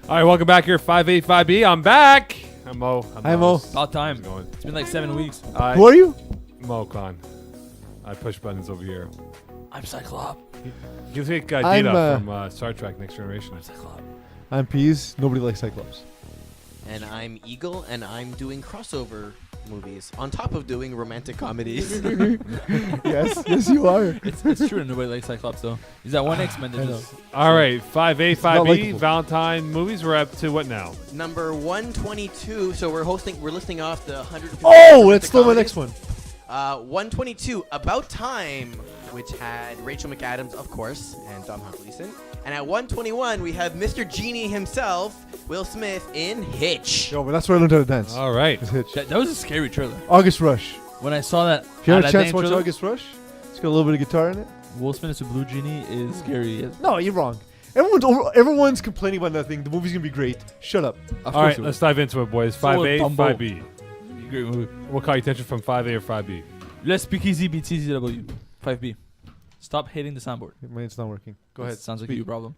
All right, welcome back here, 585B. I'm back. I'm Mo. Hi, Mo. About time. It's been like 7 weeks. Who are you? Mo Khan. I push buttons over here. I'm Cyclops. You think I'm, Della from Star Trek Next Generation. Cyclops. I'm Peeze. Nobody likes Cyclops. And I'm Eagle, and I'm doing crossover movies on top of doing romantic comedies. yes, you are. It's true. Nobody likes Cyclops though. He's that one X-Men that just. All right, 5A5B, likable. Valentine movies. We're up to what now? Number 122. So we're listing off the 150. Oh, that's still my next one. 122, About Time, which had Rachel McAdams, of course, and Domhnall Gleeson. And at 121, we have Mr. Genie himself, Will Smith, in Hitch. Yo, but that's where I learned how to dance. All right. It's Hitch. That was a scary trailer. August Rush. When I saw that, If you have a Aladdin chance to watch trailer, August Rush, it's got a little bit of guitar in it. Will Smith as a blue genie is scary. No, you're wrong. Everyone's complaining about nothing. The movie's gonna be great. Shut up. Of All right, course it let's dive into it, boys. So 5A, Dumbo. 5B. was. Great movie. What caught your attention from 5A or 5B? Let's speak easy beats CZW. 5B. Stop hitting the soundboard. Mine's not working. Go ahead. Sounds like Speak. you problem.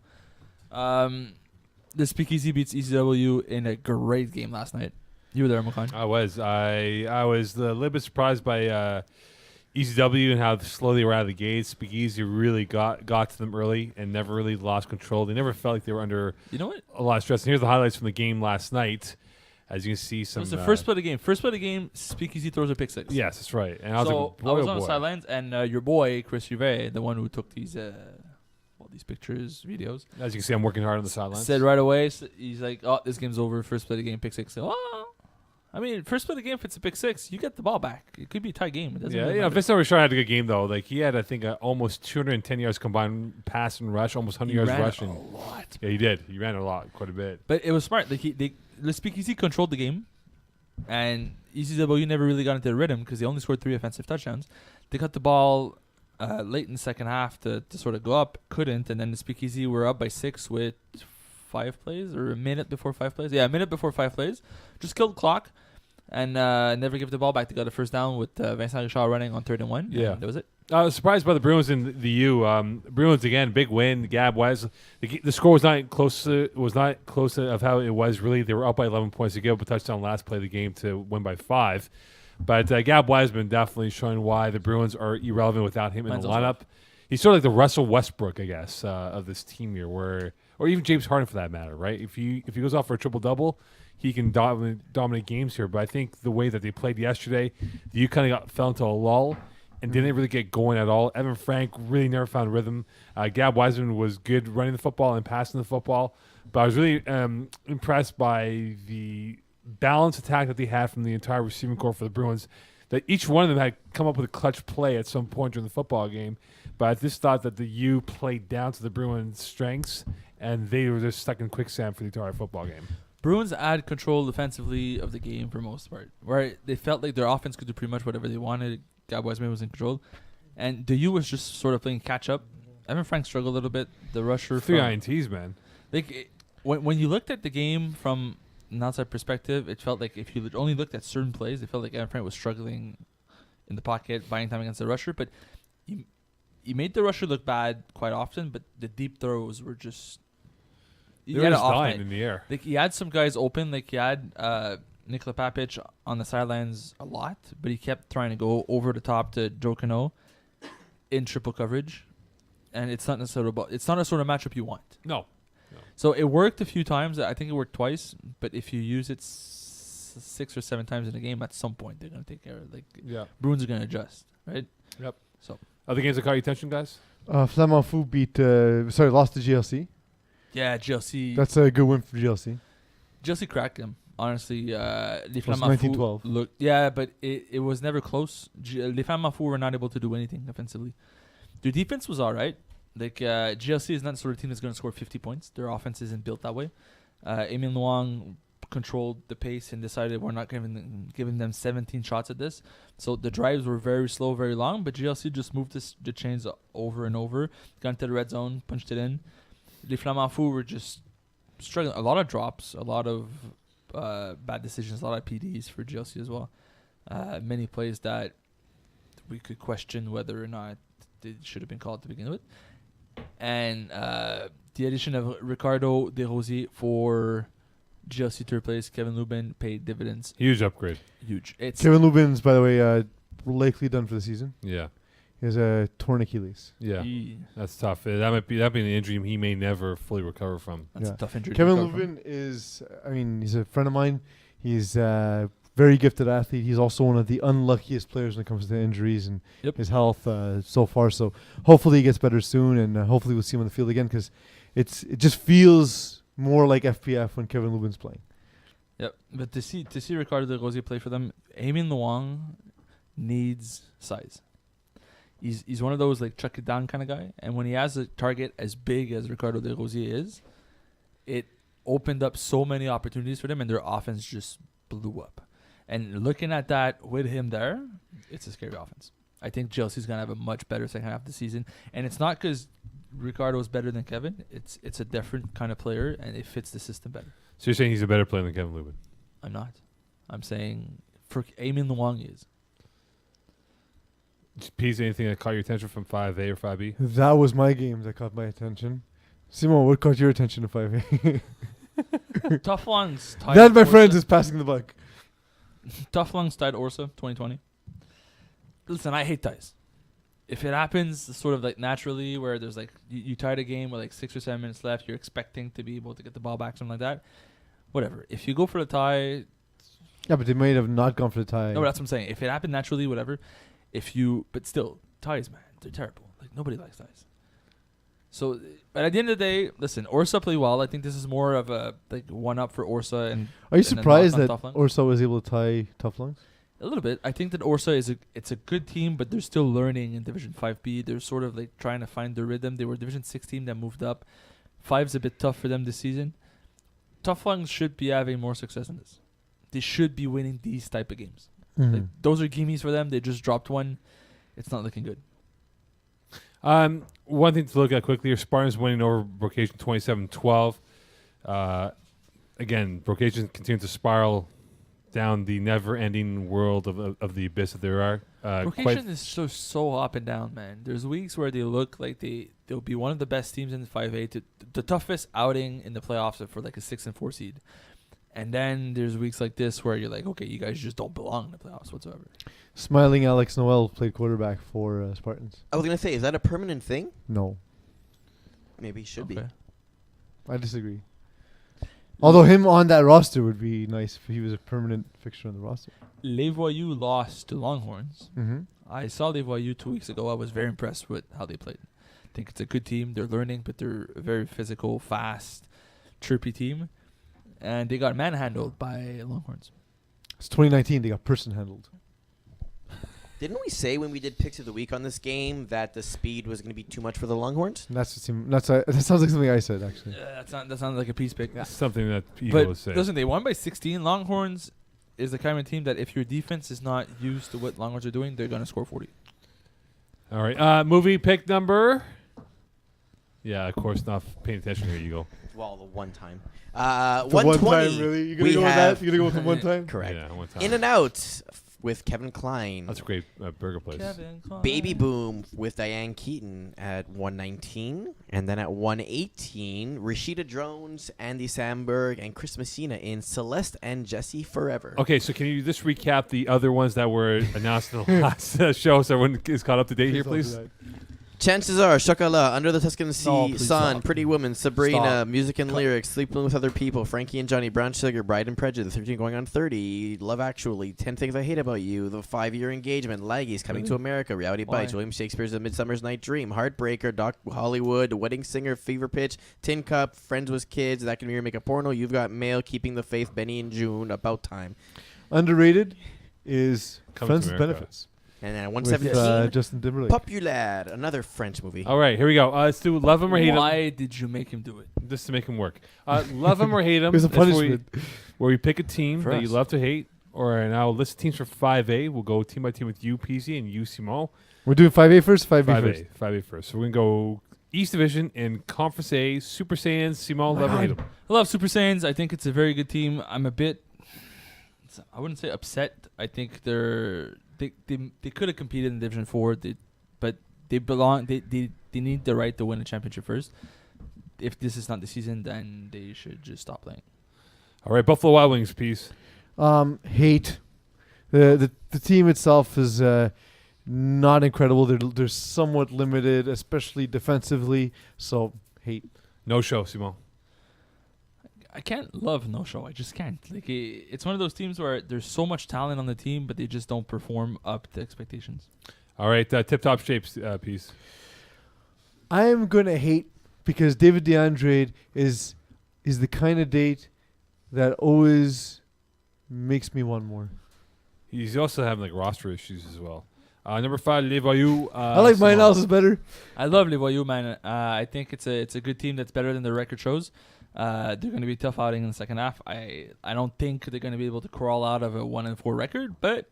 The Speakeasy beats ECW in a great game last night. You were there, Mokan. I was a little bit surprised by ECW and how slowly they were out of the gates. Speakeasy really got to them early and never really lost control. They never felt like they were under You know what? a lot of stress. And here's the highlights from the game last night. As you can see, It some. was the first play of the game. First play of the game, Speakeasy throws a pick six. Yes, that's right. And I was So like, boy, I was oh on the boy. sidelines, and your boy Chris Rivet, the one who took these pictures, videos, As you can see, I'm working hard on the sidelines. said right away. He's like, "Oh, this game's over. First play of the game, pick six." So, I mean, first play of the game, if it's a pick six, you get the ball back. It could be a tie game. It doesn't. Yeah, really you know, matter. Vince Rashard had a good game though. Like he had, I think, almost 210 yards combined pass and rush, almost 100 He yards ran rushing. a lot. Yeah, he did. He ran a lot, quite a bit. But it was smart. Like the Speakeasy controlled the game, and ECW never really got into the rhythm because they only scored 3 offensive touchdowns. They got the ball late in the second half to sort of go up, couldn't, and then the Speakeasy were up by 6 with 5 plays or a minute before 5 plays. Yeah, a minute before 5 plays. Just killed the clock and never give the ball back. They got a first down with Vincent Richard running on 3rd and 1. Yeah. And that was it. I was surprised by the Bruins in the U. Bruins again, big win. Gab Wise. The score was not close. Of how it was really. They were up by 11 points. They gave up a touchdown last play of the game to win by 5. But Gab Wiseman definitely showing why the Bruins are irrelevant without him in Mine's the also lineup. He's sort of like the Russell Westbrook, I guess, of this team here, or even James Harden for that matter, right? If he goes off for a triple double, he can dominate games here. But I think the way that they played yesterday, the U kind of fell into a lull and didn't really get going at all. Evan Frank really never found rhythm. Gab Wiseman was good running the football and passing the football, but I was really impressed by the balanced attack that they had from the entire receiving corps for the Bruins, that each one of them had come up with a clutch play at some point during the football game. But I just thought that the U played down to the Bruins' strengths, and they were just stuck in quicksand for the entire football game. Bruins had control defensively of the game for most part, where they felt like their offense could do pretty much whatever they wanted. Gab Wiseman was in control, and the U was just sort of playing catch up. Evan Frank struggled a little bit. The rusher, 3 from, INTs, man. like when you looked at the game from an outside perspective, it felt like if you only looked at certain plays, it felt like Evan Frank was struggling in the pocket, buying time against the rusher. But he made the rusher look bad quite often, but the deep throws were just They were just dying in the air. Like he had some guys open, like he had Nikola Papic on the sidelines a lot, but he kept trying to go over the top to Joe Cano in triple coverage, and it's not necessarily it's not a sort of matchup you want. No. So it worked a few times. I think it worked twice, but if you use it 6 or 7 times in a game, at some point they're gonna take care of it. Like Yeah. Bruins are gonna adjust, right? Yep. So Other games that caught your attention, guys? Flamand Fou lost to GLC. yeah, GLC. That's a good win for GLC. GLC cracked them. Honestly, Les was Flamands 19-12. looked, yeah, but it was never close. Les Flamands were not able to do anything offensively. Their defense was all right. Like GLC is not the sort of team that's going to score 50 points. Their offense isn't built that way. Emile Nwang controlled the pace and decided we're not giving them 17 shots at this. So the drives were very slow, very long, but GLC just moved the chains over and over, got into the red zone, punched it in. Les Flamands were just struggling. A lot of drops, a lot of bad decisions, a lot of PDs for GLC as well. Many plays that we could question whether or not they should have been called to begin with. And the addition of Ricardo Desrosiers for GLC third place, Kevin Lubin paid dividends. Huge upgrade. Huge. It's Kevin Lubin's, by the way, likely done for the season. Yeah. He has a torn Achilles. Yeah. he- That's tough. That'd be an injury he may never fully recover from. that's Yeah. a tough injury. to Kevin recover from. Lubin is, he's a friend of mine. He's a very gifted athlete. He's also one of the unluckiest players when it comes to injuries and Yep. his health so far. So hopefully he gets better soon, and hopefully we'll see him on the field again, because it just feels more like FPF when Kevin Lubin's playing. Yep, but to see Ricardo Desrosiers play for them, Eamon Luong needs size. He's one of those like chuck it down kind of guy, and when he has a target as big as Ricardo Desrosiers is, it opened up so many opportunities for them, and their offense just blew up. And looking at that with him there, it's a scary offense. I think Chelsea's gonna have a much better second half of the season, and it's not because Ricardo is better than Kevin. It's a different kind of player, and it fits the system better. So you're saying he's a better player than Kevin Lubin? I'm not. I'm saying for Eamon Luong is. Peeze, anything that caught your attention from 5A or 5B? That was my game that caught my attention. Simon, what caught your attention to 5A? Tough Lungs tied That, my Orsa. friends, is passing the buck. Tough Lungs tied Orsa 2020. Listen, I hate ties. If it happens sort of like naturally, where there's like you tied a game with like 6 or 7 minutes left, you're expecting to be able to get the ball back, something like that. Whatever. If you go for the tie, Yeah, but they might have not gone for the tie. no, that's what I'm saying. If it happened naturally, whatever. But still, ties, man, they're terrible. Like nobody likes ties. So, but at the end of the day, listen, Orsa play well. I think this is more of a like one up for Orsa. And Are you and then surprised not that Tough Lungs. Orsa was able to tie Tough Lungs? A little bit. I think that Orsa it's a good team, but they're still learning in Division 5B. They're sort of like trying to find their rhythm. They were a Division 6 team that moved up. 5's a bit tough for them this season. Tough Lungs should be having more success in this. They should be winning these type of games. Like, those are gimmies for them. They just dropped one. It's not looking good. One thing to look at quickly here, Spartans winning over Brocation 27-12. Again, Brocation continues to spiral down the never-ending world of the abyss that there are. Location is so up and down, man. There's weeks where they look like they'll be one of the best teams in the 5A, the toughest outing in the playoffs for like a 6 and 4 seed. And then there's weeks like this where you're like, okay, you guys just don't belong in the playoffs whatsoever. Smiling Alex Noel played quarterback for Spartans. I was gonna say, is that a permanent thing? No, Maybe it should be. Okay. I disagree. Although him on that roster would be nice if he was a permanent fixture on the roster. Les Voyous lost to Longhorns. Mm-hmm. I saw Les Voyous 2 weeks ago. I was very impressed with how they played. I think it's a good team. They're learning, but they're a very physical, fast, chirpy team. And they got manhandled by Longhorns. It's 2019. They got person handled. Didn't we say when we did picks of the week on this game that the speed was going to be too much for the Longhorns? And that sounds like something I said actually. That sounds like a peace pick. That's something that people would But say. listen, they won by 16. Longhorns is the kind of team that if your defense is not used to what Longhorns are doing, they're going to score 40. All right. Movie pick number. Yeah, of course, not paying attention here. You go. Well, the one time. The 120. one time, really? You're gonna we go with have that? You're gonna go with the one time? correct. Yeah, one time. In and Out with Kevin Klein. That's a great burger place. Baby Boom with Diane Keaton at 119. And then at 118, Rashida Jones, Andy Samberg, and Chris Messina in Celeste and Jesse Forever. Okay, so can you just recap the other ones that were announced in the last show so everyone is caught up to date here, please? Chances are, Chocolat, Under the Tuscan Sea, No, please Sun, stop. Pretty Woman, Sabrina, Stop. Music and Lyrics, Sleeping with Other People, Frankie and Johnny, Brown Sugar, Bride and Prejudice, 13 going on 30, Love Actually, 10 Things I Hate About You, The 5-Year Engagement, Laggies, Coming to America, Reality Why? Bites, William Shakespeare's A Midsummer's Night Dream, Heartbreaker, Doc Hollywood, Wedding Singer, Fever Pitch, Tin Cup, Friends with Kids, That Can Make a Porno, You've Got Mail, Keeping the Faith, Benny and June, About Time. Underrated is Coming Friends to with America. Benefits And then at with 117, Justin Timberlake. Populad, another French movie. All right, here we go. Let's do Love 'Em or Hate 'Em. Why did you make him do it? Just to make him work. Love 'Em or Hate 'Em. It was a That's where punishment. where we pick a team For that you us. love to hate. Or now list teams for 5A. We'll go team by team with you, PC, and you, Simon. We're doing 5A first, 5B first. 5A first. So we're going to go East Division in Conference A, Super Saiyans, Simon, my love or hate God. 'em. I love Super Saiyans. I think it's a very good team. I'm a bit I wouldn't say upset. I think they could have competed in Division 4, but they belong. They need the right to win a championship first. If this is not the season, then they should just stop playing. All right, Buffalo Wild Wings, Peace. Hate. The team itself is not incredible. They're somewhat limited, especially defensively. So hate. No show, Simon. I can't love no show. I just can't. Like it's one of those teams where there's so much talent on the team, but they just don't perform up to expectations. All right, Tip Top Shapes, Peace. I am gonna hate because David DeAndre is the kind of date that always makes me want more. He's also having like roster issues as well. Number 5, Les Voyous. I like my analysis better. I love Les Voyous, man. I think it's a good team that's better than the record shows. They're going to be a tough outing in the second half. I don't think they're going to be able to crawl out of a 1-4 record, but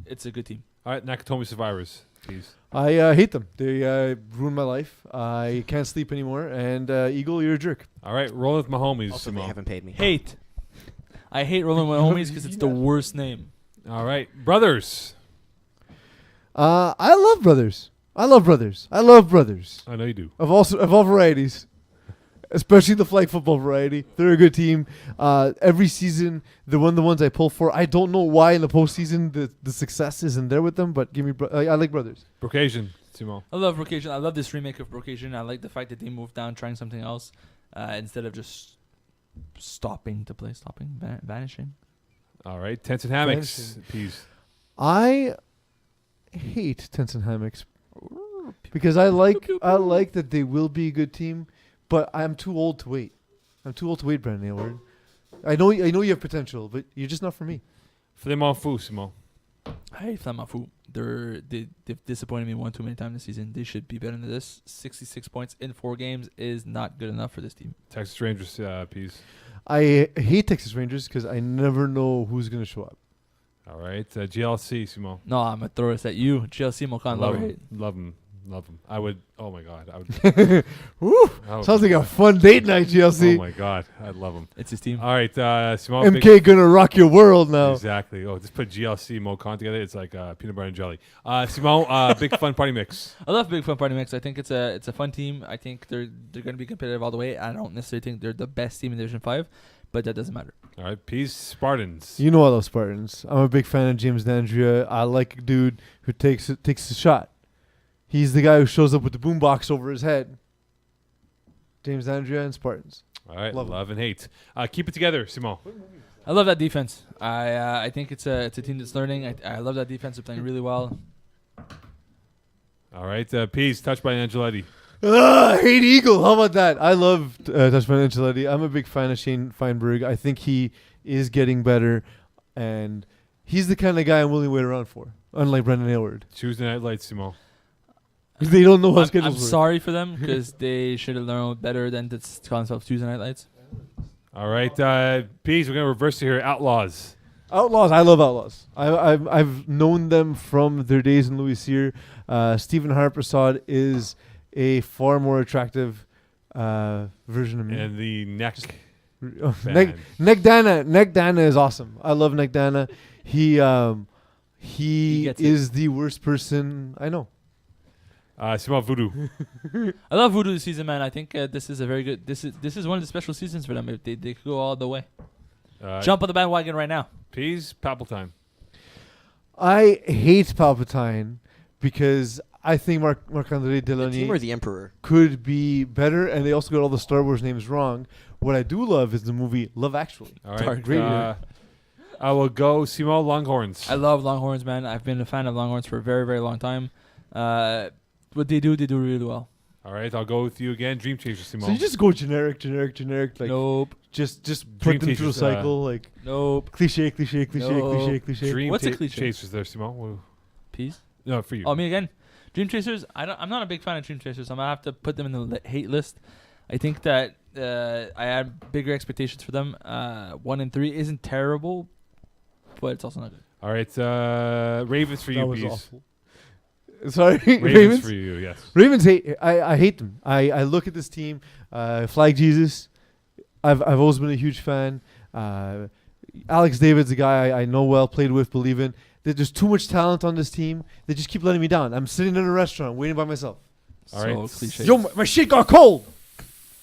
it's a good team. All right, Nakatomi Survivors, Peace. I hate them. They ruined my life. I can't sleep anymore. And Eagle, you're a jerk. All right, rolling with my homies. Also, they Simone. haven't paid me. Hate. I hate rolling with homies because it's the worst name. All right, Brothers. I love brothers. I love brothers. I love brothers I know you do. of all varieties, especially the flag football variety. They're a good team. Every season, they're one of the ones I pull for. I don't know why in the postseason the success isn't there with them, but give me. I like brothers. Brocasian, Simon. I love Brocasian. I love this remake of Brocasian. I like the fact that they moved down, trying something else instead of just stopping, vanishing. All right, Tents and Hammocks, Vanishing. Peace. I hate tents and hammocks because I like that they will be a good team, but I'm too old to wait. I'm too old to wait, Brandon Aylward. I know you have potential, but you're just not for me. Flemont Fou, Simon. I hate Flamafu. They've disappointed me one too many times this season. They should be better than this. 66 points in 4 games is not good enough for this team. Texas Rangers, Peace. I hate Texas Rangers because I never know who's going to show up. All right, GLC, Simon. No, I'm going to throw this at you. GLC Mokan, love him. hate. Love him. I would. Oh my God. I would. Woo! Oh Sounds my like a God. fun date night, GLC. Oh my God, I'd love him. It's his team. All right, Simon. MK gonna rock your world now. Exactly. Oh, just put GLC Mokan together. It's like peanut butter and jelly. Simon, big fun party mix. I love Big Fun Party Mix. I think it's a fun team. I think they're going to be competitive all the way. I don't necessarily think they're the best team in Division 5, but that doesn't matter. All right, Peace, Spartans. You know I love Spartans. I'm a big fan of James D'Andrea. I like a dude who takes a shot. He's the guy who shows up with the boombox over his head. James D'Andrea and Spartans. All right, Love love and hate. Keep it together, Simon. I love that defense. I think it's a team that's learning. I love that defense. They're playing really well. All right, Peace, touched by Angeletti. I hate Eagle. How about that? I love Touchman Angeletti. I'm a big fan of Shane Feinberg. I think he is getting better, and he's the kind of guy I'm willing to wait around for, unlike Brendan Aylward. Tuesday Night Lights, Simon. They don't know how I'm schedules work. sorry for them because they should have learned better than to call themselves Tuesday Night Lights. All right, Peace, we're going to reverse it here. Outlaws. Outlaws. I love Outlaws. I've known them from their days in Louis Cyr. Stephen Harpersod is a far more attractive version of me. And the neck. Nick Dana is awesome. I love Nick Dana. He gets it. is the worst person I know. Simon Voodoo. I love Voodoo this season, man. I think this is a very good. This is one of the special seasons for them. If they could go all the way, jump on the bandwagon right now. Peace, Palpatine. I hate Palpatine because I think Marc-André The Delaunay team or the Emperor? could be better, and they also got all the Star Wars names wrong. What I do love is the movie Love Actually. All right, Great. I will go Simon Longhorns. I love Longhorns, man. I've been a fan of Longhorns for a very, very long time. What they do really well. All right, I'll go with you again. Dream Chaser, Simon. So you just go generic. Like Nope. just Dream put them through a Teachers, cycle. Like Nope. cliche. No. Dream What's a cliche? Chasers there, Simon. Whoa. Peace. No, for you. Oh, me again. Dream Chasers. I'm not a big fan of Dream Chasers. I'm gonna have to put them in the hate list. I think that I had bigger expectations for them. 1 and 3 isn't terrible, but it's also not good. All right, Ravens for that you, was Peace. awful. Sorry, Ravens for you, yes. Ravens hate. I hate them. I look at this team. Flag Jesus. I've always been a huge fan. Alex David's a guy I know well, played with, believe in. There's too much talent on this team. They just keep letting me down. I'm sitting in a restaurant waiting by myself. All right. Cliche. Yo, my shit got cold.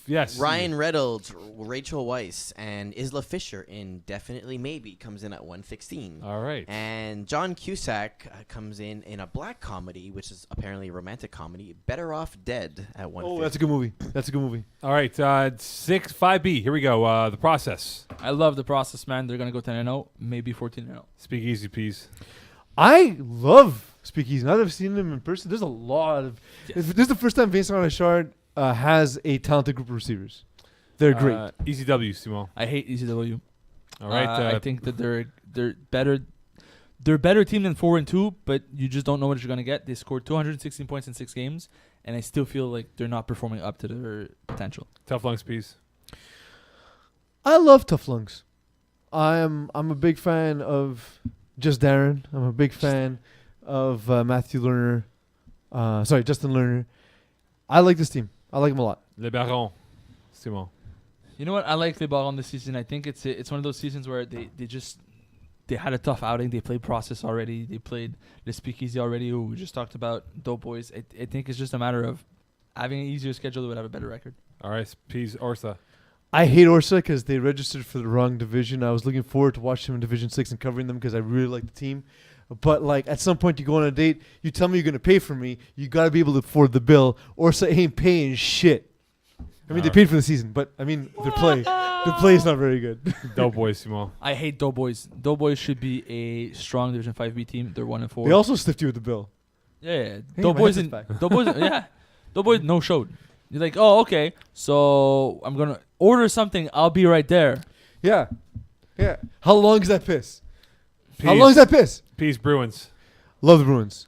Yes. Ryan Reynolds, Rachel Weisz, and Isla Fisher in Definitely Maybe comes in at 116. All right. And John Cusack comes in a black comedy, which is apparently a romantic comedy, Better Off Dead at 150. Oh, that's a good movie. That's a good movie. All right. 5B. Here we go. The process. I love the process, man. They're gonna go 10-0, maybe 14-0. Speak easy, Peeze. I love Speakeasy. Now that I've seen him in person, there's a lot of. Yes. This is the first time Vincent Richard has a talented group of receivers. They're great. Easy W, Simon. I hate ECW. All right. I think that they're better. They're a better team than 4-2, but you just don't know what you're gonna get. They scored 216 points in 6 games, and I still feel like they're not performing up to their potential. Tough lungs, Peeze. I love Tough Lungs. I'm a big fan of Just Darren. I'm a big fan of Matthew Lerner. Justin Lerner. I like this team. I like them a lot. Le Baron, Simon. You know what? I like the ball on this season. I think it's one of those seasons where they had a tough outing. They played Process already. They played the Speakeasy already, who we just talked about, Dope Boys. I think it's just a matter of having an easier schedule. They would have a better record. All right. Peeze, Orsa. I hate Orsa because they registered for the wrong division. I was looking forward to watching them in Division 6 and covering them because I really like the team. But, like, at some point you go on a date, you tell me you're going to pay for me, you got to be able to afford the bill. Orsa ain't paying shit. I mean, they paid for the season, but, I mean, their play is not very good. Dope Boys, Simon. I hate Doughboys. Doughboys should be a strong Division 5B team. They're 1-4. They also stiffed you with the bill. Yeah. Hey, Doughboys my and headset's back. Doughboys. Yeah. Doughboys no showed. You're like, oh, okay. So I'm gonna order something. I'll be right there. Yeah. Yeah. How long is that piss? How Peeze. long is that piss? Peeze, Bruins. Love the Bruins.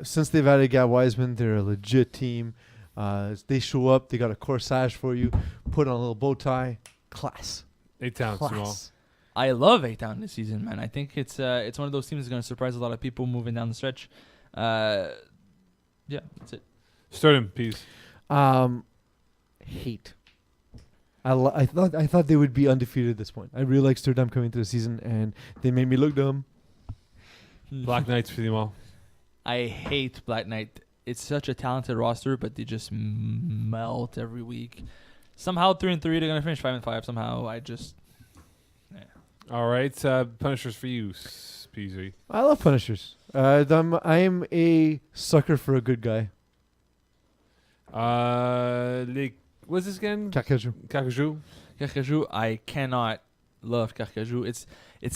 Since they've added Gab Wiseman, they're a legit team. They show up. They got a corsage for you. Put on a little bow tie. Class. A-Town, Simon. Class. I love A-Town this season, man. I think it's one of those teams that's gonna surprise a lot of people moving down the stretch. Yeah, that's it. Sturdom, Peeze. Hate. I thought they would be undefeated at this point. I really like Sturdom coming into the season, and they made me look dumb. Black Knights, Simon. I hate Black Knight. It's such a talented roster, but they just melt every week. Somehow 3-3, they're gonna finish 5-5. Somehow, All right. Punishers for you, Peasy. I love Punishers. I am a sucker for a good guy. What's this again? Kakaju. Kakaju. Carcajou, I cannot love Carcajou. It's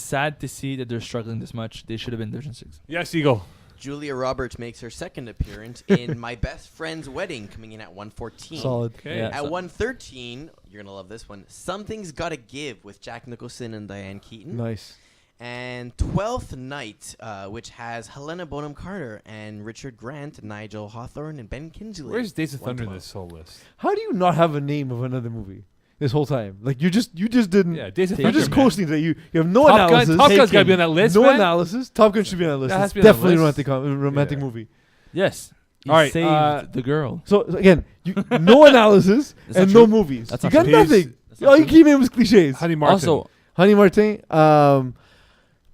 sad to see that they're struggling this much. They should have been Division 6. Yes, Eagle. Julia Roberts makes her second appearance in My Best Friend's Wedding, coming in at 114. Solid. Okay. Yeah. At So- 113, you're going to love this one, Something's Gotta Give with Jack Nicholson and Diane Keaton. Nice. And 12th Night, which has Helena Bonham Carter and Richard Grant, Nigel Hawthorne, and Ben Kingsley. Where's Days of Thunder in 112. this whole list? How do you not have a name of another movie this whole time? Like you just didn't. Yeah, Days of You're Thunder. just man. coasting that you have no Top Gun, analysis. Top Gun's got to be on that list, no man. analysis. Top Gun should be on that list. That has It's to be on that definitely a list. romantic Yeah. movie. Yes. He All right, saved the girl. So again, no analysis That's and not no true. movies. That's You not got true. nothing. That's not All you true. keep in was cliches. Honey Martin. Also, Honey Martin.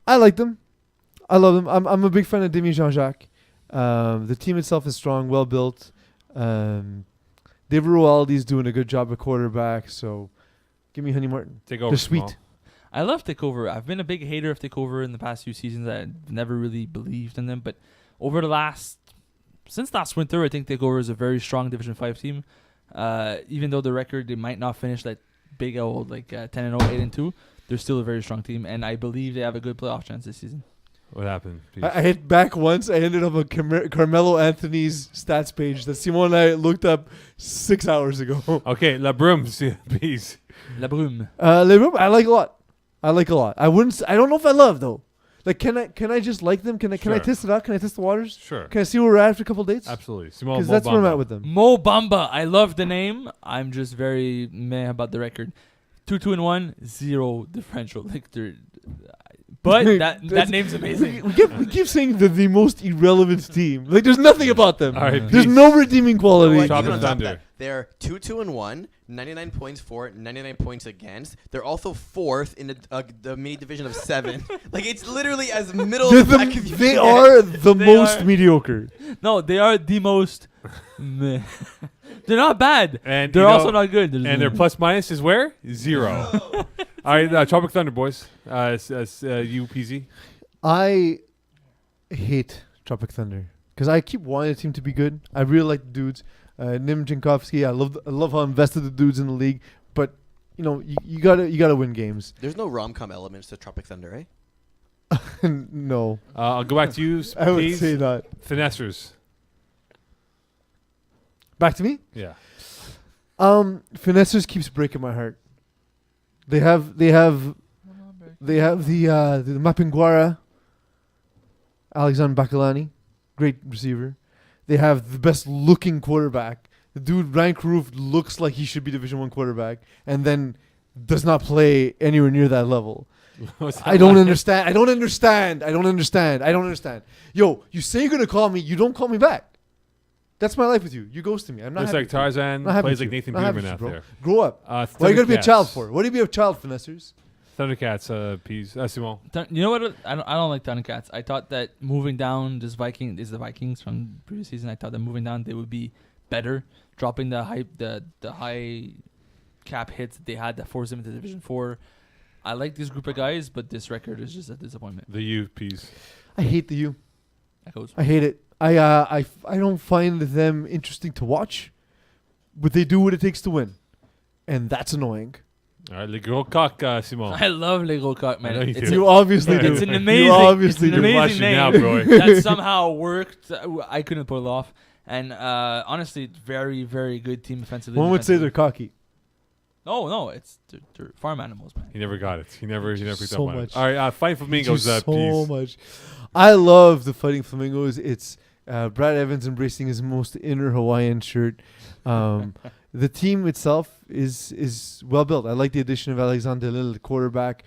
I like them. I love them. I'm a big fan of Demi Jean-Jacques. The team itself is strong, well built. David Rualdi's doing a good job at quarterback. So give me Honey Martin. take over. They're sweet. Simon. I love Takeover. I've been a big hater of Takeover in the past few seasons. I've never really believed in them, but over since last winter, I think Takeover is a very strong Division 5 team. Even though the record, they might not finish that big old 10-0, 8-2, they're still a very strong team, and I believe they have a good playoff chance this season. What happened? Peace. I hit back once. I ended up on Carmelo Anthony's stats page that Simon and I looked up 6 hours ago. Okay, La Brume, Peace. La Brume. I like a lot. I don't know if I love though. Like, can I just like them? Can I Sure. test it out? Can I test the waters? Sure. Can I see where we're at after a couple dates? Absolutely. Simon Because that's where I'm Mobamba. at with them. Mo Bamba. I love the name. I'm just very meh about the record. 2-2-1, 0 differential. But that name's amazing. We keep saying they're the most irrelevant team. Like, there's nothing about them. All right, There's Peace. no redeeming quality. Like, Top even and on top of Thunder. that, They're 2-2-1, 99 points for, 99 points against. They're also fourth in the mini division of 7. Like, it's literally as middle of the pack as you They can are the They most are- mediocre. No, they are the most. Meh. They're not bad. And They're you also know, not good. and their plus minus is where? 0. All right, Tropic Thunder, boys. You, PZ. I hate Tropic Thunder because I keep wanting the team to be good. I really like the dudes. Nim Jankowski, I love how invested the dudes in the league. But you know, you gotta win games. There's no rom-com elements to Tropic Thunder, eh? No, I'll go back to you, I would Peeze. say that. Finessers. Back to me. Yeah. Finessers keeps breaking my heart. They have the Mapinguara, Alexander Bakalani, great receiver. They have the best looking quarterback. The dude Ryan Karoof looks like he should be Division 1 quarterback, and then does not play anywhere near that level. I don't understand. I don't understand. Yo, you say you're gonna call me, you don't call me back. That's my life with you. You ghosted me. I'm not Looks happy like for you. Tarzan Not happy plays with like you. Nathan Not happy Peterman with out you, bro. there. Grow up. Why are you gonna be a Thundercats. child for? What do you be a child, Finessers? Thundercats, Peeze. Simon. You know what? I don't like Thundercats. I thought that moving down the Vikings from the previous season. I thought that moving down they would be better, dropping the high cap hits that they had that forced them into Division 4. I like this group of guys, but this record is just a disappointment. The U, Peeze. I hate the U. That goes. I hate it. I don't find them interesting to watch, but they do what it takes to win, and that's annoying. All right, Le Gros Coq, Simon. I love Lego Cock, I know man. you It's do. You obviously do. It's an You amazing, obviously it's an do. amazing Watch it name now, bro. that somehow worked. I couldn't pull it off. And honestly, very, very good team offensively. One would say defensively. they're cocky. No, they're farm animals, man. He never got it. He never picked So up on much. it. All right, Fighting Flamingos, so Peeze. much. I love the Fighting Flamingos. It's Brad Evans embracing his most inner Hawaiian shirt. The team itself is well built. I like the addition of Alexander Lille, the quarterback,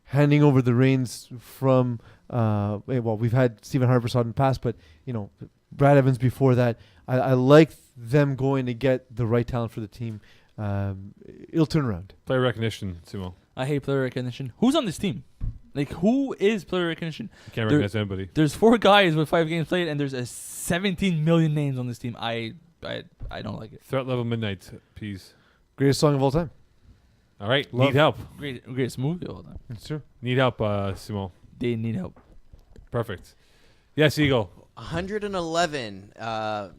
handing over the reins from. Well, we've had Stephen Harper in the past, but you know, Brad Evans before that. I like them going to get the right talent for the team. It'll turn around. Player recognition, Simon. I hate player recognition. Who's on this team? Like, who is player recognition? You can't There- recognize anybody. There's 4 guys with 5 games played, and there's 17 million names on this team. I don't like it. Threat level midnight, Peeze. Greatest song of all time. All right, Love. need help. Greatest movie of all time. It's true. Need help, Simon. They need help. Perfect. Yes, Eagle. 111.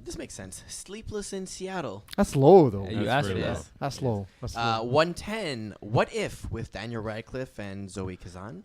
This makes sense. Sleepless in Seattle. That's low though. You That's asked very for low. this. That's low. That's low. 110. What If with Daniel Radcliffe and Zoe Kazan.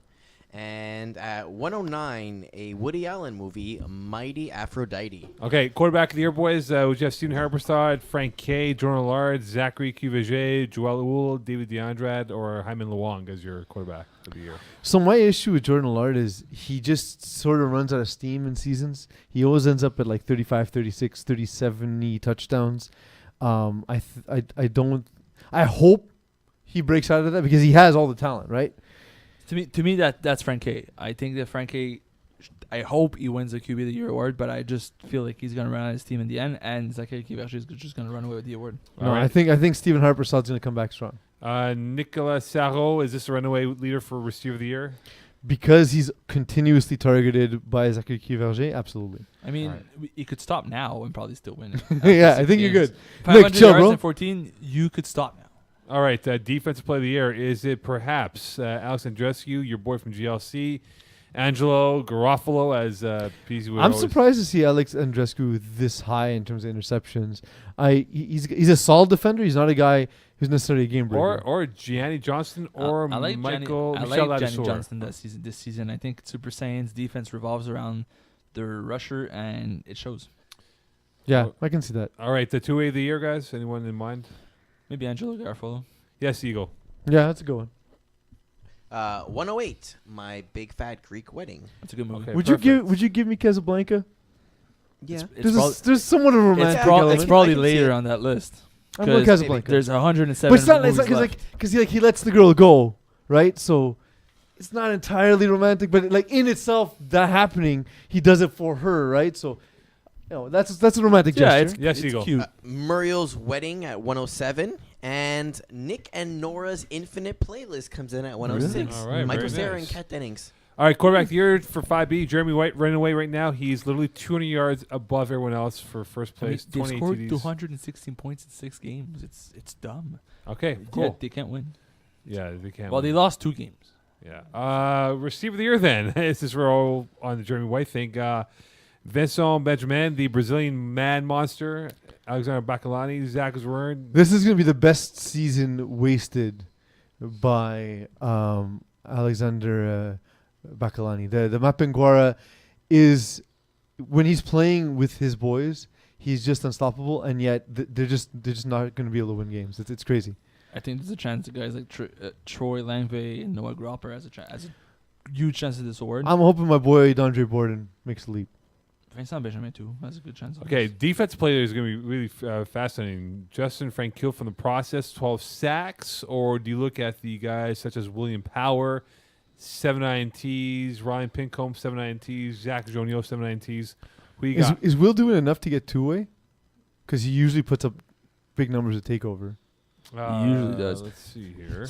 And at 109, a Woody Allen movie, Mighty Aphrodite. Okay, quarterback of the year, boys. We have Stephen Harperstad, Frank K, Jordan Lard, Zachary Cuvege, Joel Uhl, David DeAndrade, or Hyman Luong as your quarterback of the year. So my issue with Jordan Lard is he just sort of runs out of steam in seasons. He always ends up at like 35, 36, 37 touchdowns. I hope he breaks out of that because he has all the talent, right? To me, that's Frank K. I think that Frank K. I hope he wins the QB of the Year award, but I just feel like he's gonna run out of his team in the end, and Zachary Cuvege is just gonna run away with the award. No, All right. I think Stephen Harperstad's going to come back strong Nicolas Sarro, is this a runaway leader for receiver of the year? because he's continuously targeted by Zachary Cuvege. Absolutely. I mean, Alright. he could stop now and probably still win it. Yeah, I think you're good. Nick, chill, yards bro. in 14, you could stop now. All right, defensive play of the year. Is it perhaps Alex Andrescu, your boy from GLC, Angelo Garofalo as Peeze? I'm surprised to see Alex Andrescu this high in terms of interceptions. He's a solid defender. He's not a guy who's necessarily a game breaker. or Gianni Johnston or I like Michael Gianni Michel Ladouceur. Johnston this season. I think Super Saiyan's defense revolves around their rusher, and it shows. Yeah, I can see that. All right, the 2A of the year, guys. Anyone in mind? Maybe Angelo Garofalo. Yes, Eagle. Yeah, that's a good one. 108, My Big Fat Greek Wedding. That's a good movie. Okay. Would perfect. you give me Casablanca? Yeah. There's somewhat of a romantic It's element. probably I can see later it. on that list. I'm going 'cause Casablanca. There's 107 But it's not movies left. because he lets the girl go, right? So it's not entirely romantic, but like in itself, that happening, he does it for her, right? So Oh, that's a romantic Yeah, gesture. Yes, it's Eagle. cute. Muriel's Wedding at 107. And Nick and Nora's Infinite Playlist comes in at 106. All right, Michael very Cera nice. and Kat Dennings. All right, quarterback of the year for 5B, Jeremy White running away right now. He's literally 200 yards above everyone else for first I mean, place. they 28 scored TDs. 216 points in 6 games. It's dumb. Okay, Yeah, cool. they can't win. Yeah, they can't. Well, win. they lost 2 games. Yeah. Receiver of the year then. This is we're all on the Jeremy White thing. Vincent Benjamin, the Brazilian man monster. Alexander Bacalani, Zach was wearing. This is going to be the best season wasted by Alexander Bacalani. The Mapinguara is, when he's playing with his boys, he's just unstoppable, and yet they're just not going to be able to win games. It's crazy. I think there's a chance that guys like Troy Langvey and Noah Gropper has a huge chance of this award. I'm hoping my boy Dondre Borden makes the leap. Vincent Benjamin too has a good chance. Of Okay, this. defense player is going to be really fascinating. Justin Frankiel from the process, 12 sacks, or do you look at the guys such as William Power, 7 INTs, Ryan Pincombe, 7 INTs, Zach Jonio, 7 INTs. Who you got? Is Will doing enough to get two-way? Because he usually puts up big numbers at takeover. He usually does. Let's see here.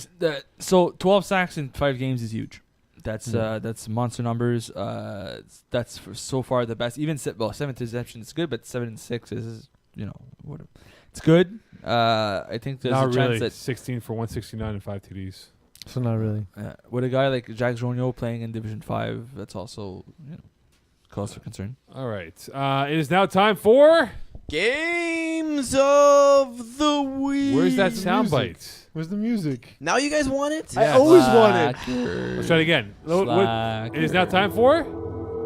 So 12 sacks in 5 games is huge. That's monster numbers. That's for so far the best. Even 7 interceptions is good, but 7 and 6 is what it's good. I think there's Not a really. chance that 16 for 169 and 5 TDs. So not really. with a guy like Jacques Jonio playing in Division 5, that's also cause for concern. All right. It is now time for. Games of the week. Where's that soundbite? Where's the music? Now you guys want it? I Yes. always want it. Let's try it again. It is now time for.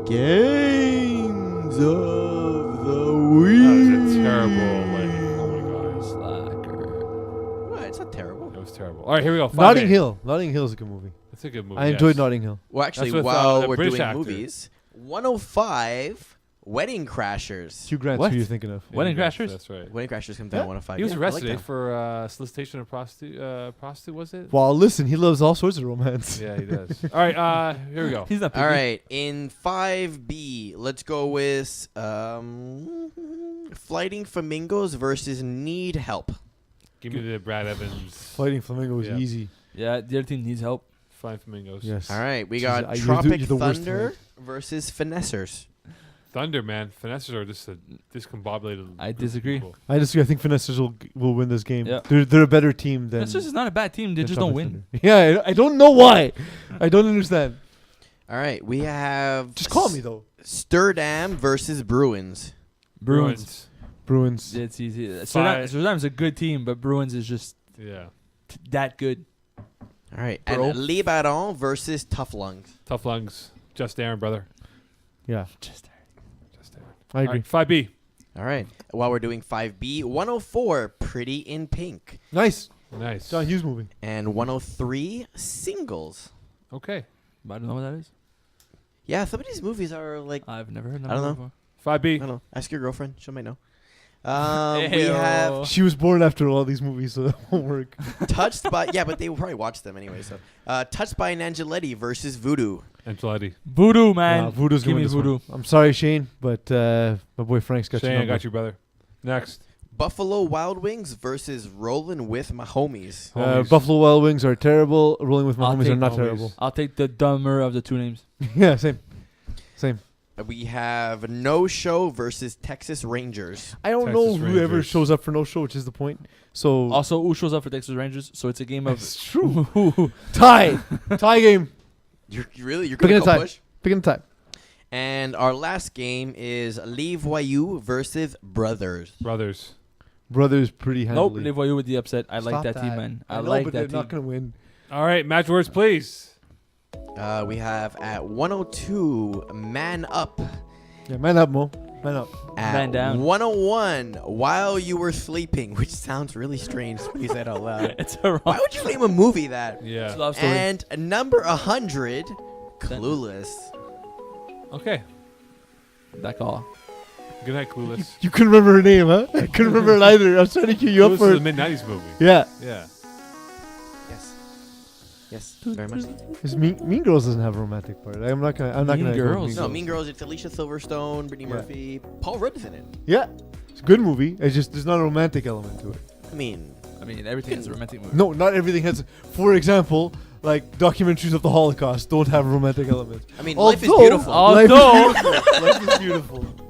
Games of the That week. was a terrible. Oh my god. Slacker. What? It's not terrible. That was terrible. All right, here we go. 5A. Notting Hill. Notting Hill is a good movie. That's a good movie. I enjoyed yes. Notting Hill. Well, actually, That's with, while the we're British doing actor. movies, 105 Wedding Crashers. Hugh Grant's What? who you're thinking of. Yeah, Wedding yes, Crashers? That's right. Wedding Crashers comes down Yeah. 105. He was Yeah, I arrested like that. for solicitation of prostitute, was it? Well, listen, he loves all sorts of romance. Yeah, he does. All right, here we go. He's not. All picky. right, in 5B, let's go with Flighting Flamingos versus Need Help. Give me the Brad Evans. Fighting Flamingo was Yeah. easy. Yeah, the other team needs help. Flying Flamingos. Yes. All right, we Jeez, got you're Tropic the worst Thunder tonight. versus Finessers. Thunder, man. Finesses are just a discombobulated. I group of disagree. people. I disagree. I think Finessers will win this game. Yeah. They're a better team than. That's just not a bad team. They than just don't Tropic win. Thunder. Yeah, I don't know why. I don't understand. All right, we have Just call me though. Sturdam versus Bruins. Bruins. Bruins. It's easy. Five. Sturdam's a good team, but Bruins is just Yeah. that good. All right, Bro. and Libaron versus Tough Lungs. Tough lungs. Just Aaron, brother. Yeah, Just Just Aaron. I agree. All right, 5B. All right, while we're doing 5B, 104 Pretty in Pink, Nice. Nice. John Hughes movie. and 103 Singles. Okay. I don't know what that is. Yeah, some of these movies are like, I've never heard of I don't that know. before. 5B. I don't know. Ask your girlfriend; she might know. We Heyo. have She was born after all these movies, so that won't work. Touched by but they will probably watch them anyway. So, Touched by an Angeletti versus Voodoo. Angeletti. Voodoo, man. Voodoo's Give gonna me win this Voodoo. one. I'm sorry, Shane, but my boy Frank's got Shane, your I number. got you, brother. Next. Buffalo Wild Wings versus Rolling with My Homies. Homies. Buffalo Wild Wings are terrible. Rolling with my I'll homies are take not homies. terrible. I'll take the dumber of the two names. Yeah, same. We have No Show versus Texas Rangers. I don't Texas know whoever Rangers. shows up for no show, which is the point. So Also, who shows up for Texas Rangers? So it's a game of it's true. tie game. You're Picking gonna a go tie. push. Picking the time. And our last game is Les Voyous versus Brothers. Brothers. Brothers pretty nope. handily. Levoyu with the upset. I like Stop that team, man. I know, like but that they're team. not gonna win. All right, match words, please. We have at 102 Man Up. Yeah, man up, Mo. Man up. At Man Down. 101 While You Were Sleeping, which sounds really strange when you say it out loud. It's a Why wrong would you name a movie that? Yeah. love story. And number 100, Clueless. Okay. That call. Good night, Clueless. You couldn't remember her name, huh? I couldn't remember it either. I was trying to cue you up Clueless for is a it. mid-90s movie. Yeah. Yeah. Yes. Yes, very much. So. Because Mean Girls doesn't have a romantic part. I'm not gonna. Mean go Girls? with No, Mean Girls. It's Alicia Silverstone, Brittany Yeah. Murphy, Paul Rudd is in it. Yeah, it's a good movie. It's just there's not a romantic element to it. I mean, everything is a romantic movie. No, not everything has. For example, like documentaries of the Holocaust don't have romantic elements. life is beautiful. Life is beautiful. Life is beautiful.